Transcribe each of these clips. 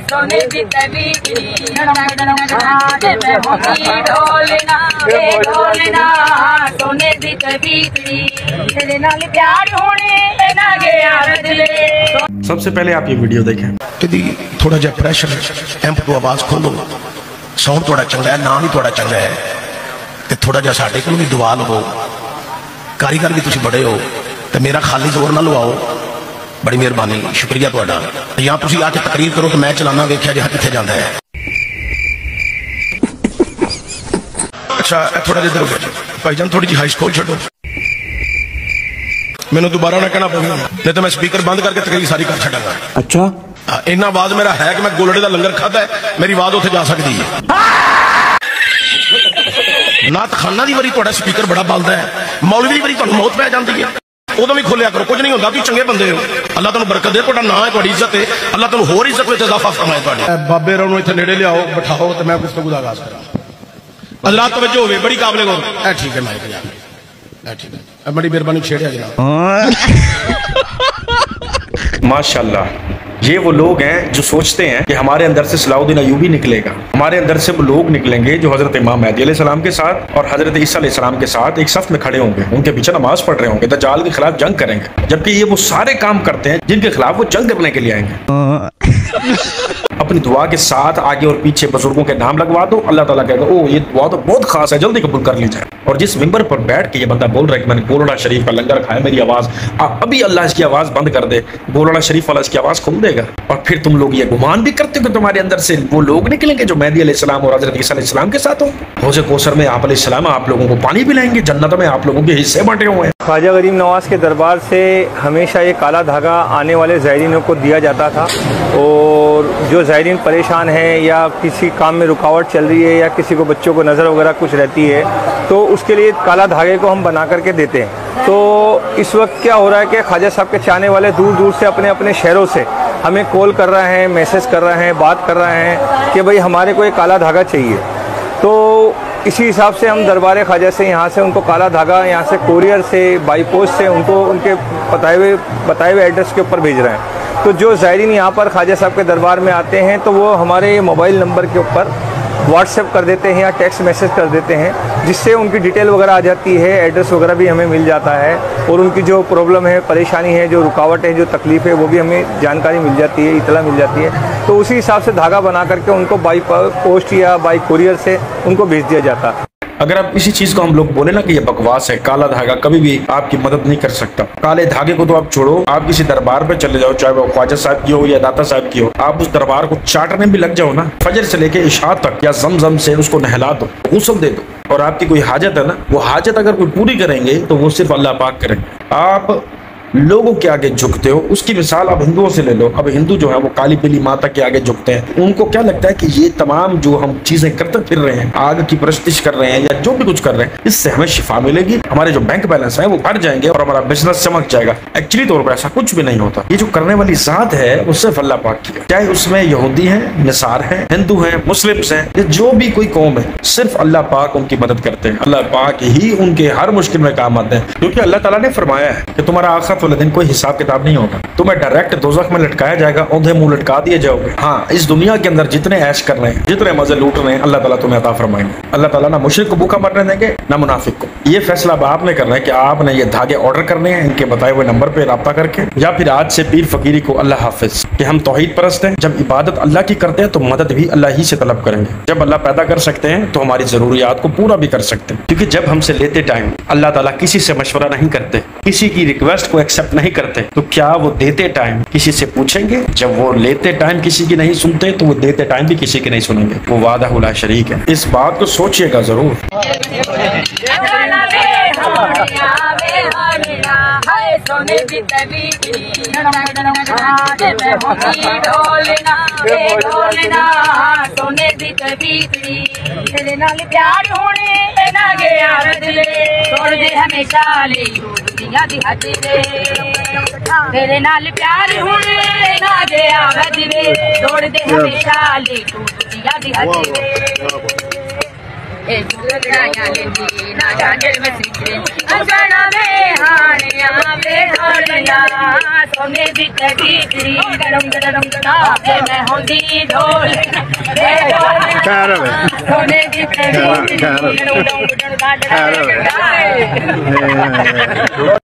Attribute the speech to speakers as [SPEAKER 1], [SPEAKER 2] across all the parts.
[SPEAKER 1] सोने दी तबीयत ढोलना ढोलना सोने दी तबीयत तेरे नाल प्यार होने ना गया बदले।
[SPEAKER 2] सबसे पहले आप ये वीडियो देखें।
[SPEAKER 3] थोड़ा जिहा प्रेशर एम्प तो आवाज खोलो, साउंड थोड़ा चंगा है, नाम ही थोड़ा चंगा है, तो थोड़ा जिहा साडे कोल भी दुआ लवो। कारीगर भी तुसीं बड़े हो तो मेरा खाली जोर ना लवाओ। बड़ी मेहरबानी, शुक्रिया तुहाडा। या तुसीं आके तकरीर करो तो मैं चलाना, वेख्या जिहा कित्थे जांदा है। अच्छा थोड़ा जिहा इधर भाईजान, थोड़ी जी हाइस खोल छड्डो, मैनू दोबारा ना कहना पवे, नहीं तो मैं स्पीकर बंद करके तकरीर सारी कर छड्डांगा।
[SPEAKER 2] अच्छा
[SPEAKER 3] इन्ना आवाज मेरा है कि मैं गोलड़े का लंगर खाता है, मेरी आवाज उत्थे जा सकती है। नात खाना दी वारी तुहाडा स्पीकर बड़ा बलदा है, मौलवी दी वारी तुहानू मौत पै जांदी है, उदों भी खोलिया करो, कुछ नहीं होंदा, तुसीं चंगे बंदे हो, अल्लाह तुहानू बरकत दे, तुहाडा नाम है, तुहाडी इज्जत है, अल्लाह तुहानू होर इज्जत विच इजाफा फरमाए। तुहाडे बाबे राव नूं इत्थे नेड़े लियाओ, बिठाओ ते मैं गुफ्तगू दा आगाज़ करां। हज़रात तवज्जो होवे, बड़ी काबिल गौर। ए ठीक है माइक जा, ए ठीक है, बड़ी मेहरबानी, छेड़िया जनाब।
[SPEAKER 2] माशाल्लाह, ये वो लोग हैं जो सोचते हैं कि हमारे अंदर से सलाउद्दीन अय्यूबी निकलेगा। हमारे अंदर से वो लोग निकलेंगे जो हजरत इमाम मेहदी अलैहिस्सलाम के साथ और हजरत ईसा अलैहिस्सलाम के साथ एक सफ में खड़े होंगे, उनके पीछे नमाज पढ़ रहे होंगे, दज्जाल के खिलाफ जंग करेंगे। जबकि ये वो सारे काम करते हैं जिनके खिलाफ वो जंग करने के लिए आएंगे। अपनी दुआ के साथ आगे और पीछे बुजुर्गों के नाम लगवा दो, अल्लाह ताला कहेगा ओ ये दुआ तो बहुत खास है, जल्दी कबूल कर ली जाए। और जिस मिंबर पर बैठ के ये बंदा बोल रहा है कि मैंने गोलड़ा शरीफ का लंगर खाया, मेरी आवाज अभी अल्लाह इसकी आवाज बंद कर दे, गोलड़ा शरीफ वाला इसकी आवाज खोल देगा। और फिर तुम लोग ये गुमान भी करते हो कि तुम्हारे अंदर से वो लोग निकलेंगे जो मेहदी अलैहिस्सलाम और हजरत ईसा अलैहिस्सलाम के साथ होंगे। हौज़े कौसर में आप अलैहिस्सलाम आप लोगों को पानी पिलाएंगे, जन्नत में आप लोगों के हिस्से बांटे हुए हैं।
[SPEAKER 4] ख्वाजा गरीब नवाज के दरबार से हमेशा ये काला धागा आने वाले ज़ायरीनों को दिया जाता था, और जो ज़ायरीन परेशान हैं या किसी काम में रुकावट चल रही है या किसी को बच्चों को नज़र वगैरह कुछ रहती है तो उसके लिए काला धागे को हम बना करके देते हैं। तो इस वक्त क्या हो रहा है कि ख्वाजा साहब के चाहने वाले दूर दूर से अपने अपने शहरों से हमें कॉल कर रहे हैं, मैसेज कर रहे हैं, बात कर रहे हैं कि भाई हमारे को एक काला धागा चाहिए। तो इसी हिसाब से हम दरबार ख्वाजा से यहाँ से उनको काला धागा यहाँ से कोरियर से बाई पोस्ट से उनको उनके बताए हुए एड्रेस के ऊपर भेज रहे हैं। तो जो ज़ायरीन यहाँ पर ख्वाजा साहब के दरबार में आते हैं तो वो हमारे मोबाइल नंबर के ऊपर व्हाट्सएप कर देते हैं या टेक्स्ट मैसेज कर देते हैं, जिससे उनकी डिटेल वगैरह आ जाती है, एड्रेस वगैरह भी हमें मिल जाता है, और उनकी जो प्रॉब्लम है, परेशानी है, जो रुकावट है, जो तकलीफ़ है, वो भी हमें जानकारी मिल जाती है, इतला मिल जाती है। तो उसी हिसाब से धागा बना करके उनको बाई पोस्ट या बाई कोरियर से उनको भेज दिया जाता है।
[SPEAKER 2] अगर आप इसी चीज को हम लोग बोले ना कि ये बकवास है, काला धागा कभी भी आपकी मदद नहीं कर सकता। काले धागे को तो आप छोड़ो, आप किसी दरबार पे चले जाओ, चाहे वो ख्वाजा साहब की हो या दाता साहब की हो, आप उस दरबार को चाटने भी लग जाओ ना, फजर से लेके इशा तक, या ज़म-ज़म से उसको नहला दो, गुस्ल दे दो, और आपकी कोई हाजत है ना, वो हाजत अगर कोई पूरी करेंगे तो वो सिर्फ अल्लाह पाक करेंगे। आप लोगों के आगे झुकते हो, उसकी मिसाल आप हिंदुओं से ले लो। अब हिंदू जो है वो काली पीली माता के आगे झुकते हैं। उनको क्या लगता है कि ये तमाम जो हम चीजें करते फिर रहे हैं, आग की परस्तिश कर रहे हैं या जो भी कुछ कर रहे हैं, इससे हमें शिफा मिलेगी, हमारे जो बैंक बैलेंस है वो बढ़ जाएंगे और हमारा बिजनेस चमक जाएगा। एक्चुअली तौर पर ऐसा कुछ भी नहीं होता। ये जो करने वाली जात है वो सिर्फ अल्लाह पाक की है, चाहे उसमें यहूदी है, निसार है, हिंदू है, मुस्लिम्स है, जो भी कोई कौम है, सिर्फ अल्लाह पाक उनकी मदद करते हैं। अल्लाह पाक ही उनके हर मुश्किल में काम आते हैं, क्योंकि अल्लाह ताला ने फरमाया है कि तुम्हारा आखिरत वाले दिन कोई हिसाब किताब नहीं होगा, तुम्हें डायरेक्ट दोज़ख में लटकाया जाएगा, औंधे मुंह लटका दिए जाओगे। हाँ, इस दुनिया के अंदर जितने ऐश कर रहे हैं, जितने मजे लूट रहे हैं, अल्लाह ताला तुम्हें अता फरमाएंगे। अल्लाह ताला ना मुशरिक को भूखा मरने देंगे, ना मुनाफिक को। ये फैसला अब आपने करना है कि आपने ये धागे ऑर्डर करने हैं इनके बताए हुए नंबर पे राब्ता करके, या फिर आज से पीर फकीरी को अल्लाह हाफिज कि हम तौहीद परस्त हैं। जब इबादत अल्लाह की करते हैं तो मदद भी अल्लाह ही से तलब करेंगे। जब अल्लाह पैदा कर सकते हैं तो हमारी जरूरियात को पूरा भी कर सकते हैं, क्योंकि जब हमसे लेते टाइम अल्लाह ताला किसी से मशवरा नहीं करते, किसी की रिक्वेस्ट को एक्सेप्ट नहीं करते, तो क्या वो देते टाइम किसी से पूछेंगे? जब वो लेते टाइम किसी की नहीं सुनते तो वो देते टाइम भी किसी की नहीं सुनेंगे। वो वादा ला शरीक है। इस बात को सोचिएगा जरूर।
[SPEAKER 1] सोने दी तबीयत ढोलना ढोलना सोने दी तबीयत तेरे नाल प्यार होने ना गया बदले, छोड़ दे हमेशा ले दुनिया दी हद दे, तेरे नाल प्यार होने ना गया बदले, छोड़ दे हमेशा ले दुनिया दी हद दे। लड़ाइयां लेंदी ना जाने में सिकरे अगड़ा में हानिया में ढोलिया सोने दी तबीकरी गरम गरम गना मैं होंदी ढोल सोने दी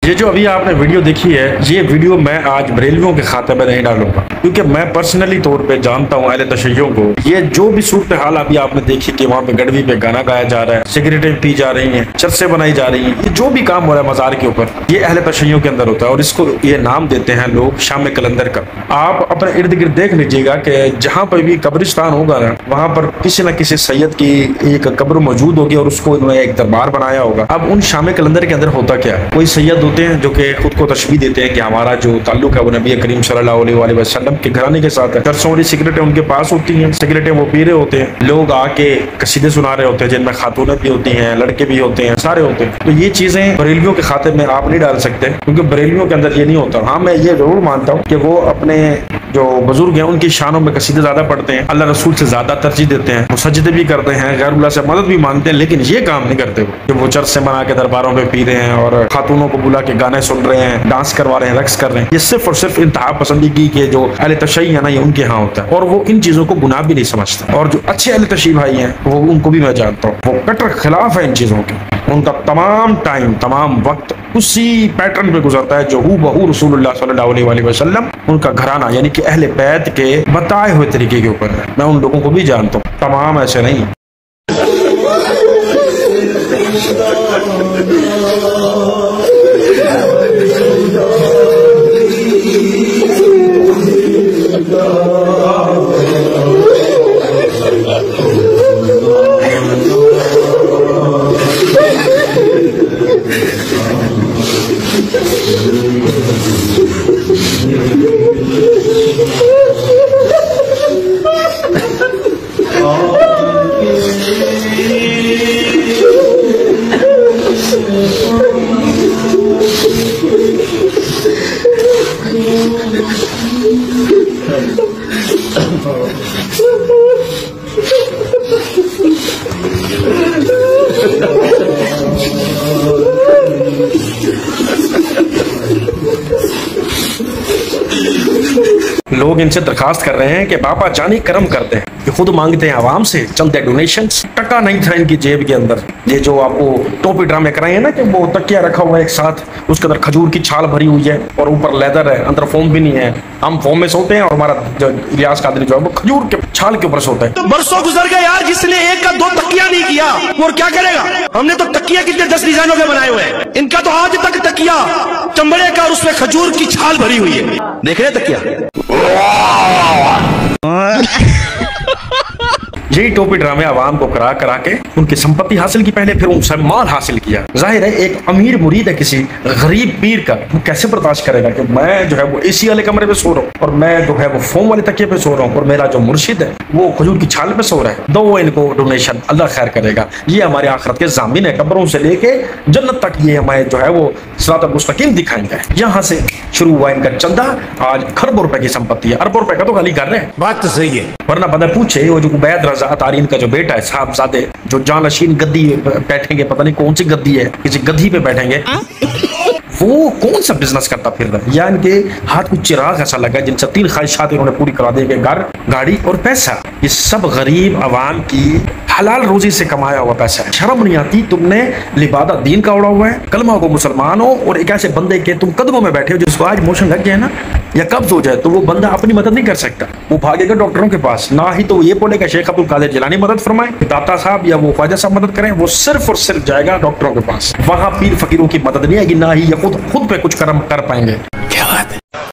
[SPEAKER 2] ये जो अभी आपने वीडियो देखी है, ये वीडियो मैं आज बरेलवियों के खाते में नहीं डालूंगा, क्योंकि मैं पर्सनली तौर पे जानता हूँ अहले तशय्युओं को। ये जो भी सूरत हाल अभी आपने देखी कि वहाँ पे गड़वी पे गाना गाया जा रहा है, सिगरेटें पी जा रही हैं, चर्चे बनाई जा रही हैं, ये जो भी काम हो रहा है मज़ार के ऊपर, ये अहले तशय्युओं के अंदर होता है और इसको ये नाम देते हैं लोग शाम कलंदर का। आप अपने इर्द गिर्द देख लीजिएगा कि जहाँ पर भी कब्रिस्तान होगा ना, वहाँ पर किसी न किसी सैयद की एक कब्र मौजूद होगी और उसको इन्होंने एक दरबार बनाया होगा। अब उन शाम कलंदर के अंदर होता क्या है, कोई सैयद होते हैं जो कि खुद को तशबीह देते हैं कि हमारा जो ताल्लुक है वो नबी करीम सल्लल्लाहु अलैहि वसल्लम के घराने के साथ है। चरसों वाली सिगरेटें उनके पास होती हैं, सिगरेटें वो पी रहे होते हैं, लोग आके कसीदे सुना रहे होते हैं जिनमें खातूनें भी होती हैं, लड़के भी होते हैं, सारे होते हैं। तो ये चीजें बरेलवियों के खाते में आप नहीं डाल सकते, क्योंकि बरेलवियों के अंदर ये नहीं होता। हाँ, मैं ये जरूर मानता हूँ कि वो अपने जो बुजुर्ग हैं उनकी शानों में कसीदे ज्यादा पढ़ते हैं, अल्लाह रसूल से ज्यादा तरजीह देते हैं, वो सजदे भी करते हैं, गैरुल्लाह से मदद भी मांगते हैं, लेकिन ये काम नहीं करते वो चर्च बना के दरबारों पे पी रहे हैं और खातूनों को बुला के गाने सुन रहे हैं, डांस करवा रहे हैं, रक्स कर रहे हैं। ये सिर्फ और सिर्फ इंतहा पसंदीगी के जो अहले तशय्युह है ना, ये उनके यहाँ होता है और वो इन चीजों को गुनाह भी नहीं समझते। और जो अच्छे अहले तशय्युह भाई हैं वो उनको भी मैं जानता हूँ, वो कट्टर खिलाफ है इन चीजों के। उनका तमाम टाइम, तमाम वक्त उसी पैटर्न पे गुजरता है जो हूबहू रसूलुल्लाह सल्लल्लाहु अलैहि वसल्लम उनका घराना यानी कि अहले बैत के बताए हुए तरीके के ऊपर है। मैं उन लोगों को भी जानता हूँ, तमाम ऐसे नहीं। लोग इनसे दरखास्त कर रहे हैं कि बाबा जानी करम करते हैं, कि खुद मांगते हैं आवाम से चंद डोनेशंस। टका नहीं था इनकी जेब के अंदर। ये जो आपको टोपी ड्रामे कराए हैं ना कि वो तकिया रखा हुआ है एक साथ, उसके अंदर खजूर की छाल भरी हुई है और ऊपर लेदर है, अंदर फोम भी नहीं है। हम फोम में सोते हैं और हमारा जो इलियास कादरी जो है वो खजूर के छाल के ऊपर सोता है।
[SPEAKER 3] तो बरसों गुजर गए यार, जिसने एक का दो तकिया नहीं किया और क्या करेगा। हमने तो तकिया कितने 10 डिजाइनों के बनाए हुए हैं, इनका तो आज तक तकिया चमड़े का और उसमें खजूर की छाल भरी हुई है। देख रहे तकिया।
[SPEAKER 2] यही टोपी ड्रामे आवाम को करा करा के उनकी संपत्ति हासिल की पहले, फिर उनसे माल हासिल किया। जाहिर है एक अमीर मुरीद है किसी गरीब पीर का, वो कैसे बर्दाश्त करेगा कि मैं जो है वो एसी वाले कमरे पे सो रहा हूँ और मैं जो है वो फोम वाले तकिए पे सो रहा हूँ और मेरा जो मुर्शिद है वो खजूर की छाल पे सो रहा है। दो इनको डोनेशन, अल्लाह खैर करेगा। ये हमारे आखिरत के जामिन है, कब्रों से लेके जन्नत तक ये हमें जो है वो सिरात मुस्तकीम दिखाएंगे। यहाँ से शुरू हुआ इनका चंदा, आज खरबों रुपए की संपत्ति है, अरबों रुपए का तो खाली कर रहे हैं।
[SPEAKER 3] बात तो सही है,
[SPEAKER 2] वरना बंदा पूछे वो जो उबैद रज़ा तारीन का जो बेटा है साहबजादे, जो जानशीन गद्दी बैठेंगे, पता नहीं कौन सी गद्दी है, किसी गद्दी पे बैठेंगे, वो कौन सा बिजनेस करता फिर रहा है। या इनके हाथ कुछ चिराग ऐसा लगा जिनसे 3 ख्वाहिशात इन्होंने पूरी करा देंगे, घर, गाड़ी और पैसा। ये सब गरीब आवाम की हलाल रोजी से कमाया हुआ पैसा है। शर्म नहीं आती तुमने लिबादा दीन का उड़ा हुआ है, कलमा को मुसलमान हो और एक ऐसे बंदे के तुम कदमों में बैठे हो जिसको आज मोशन लग गया ना या कब्ज हो जाए तो वो बंदा अपनी मदद नहीं कर सकता, वो भागेगा डॉक्टरों के पास। ना ही तो ये बोलेगा शेख अब्दुल कादिर जिलानी मदद फरमाए, दाता साहब या वो ख्वाजा साहब मदद करें, वो सिर्फ और सिर्फ जाएगा डॉक्टरों के पास। वहां पीर फकीरों की मदद नहीं आएगी, ना ही ये खुद पे कुछ कर्म कर पाएंगे।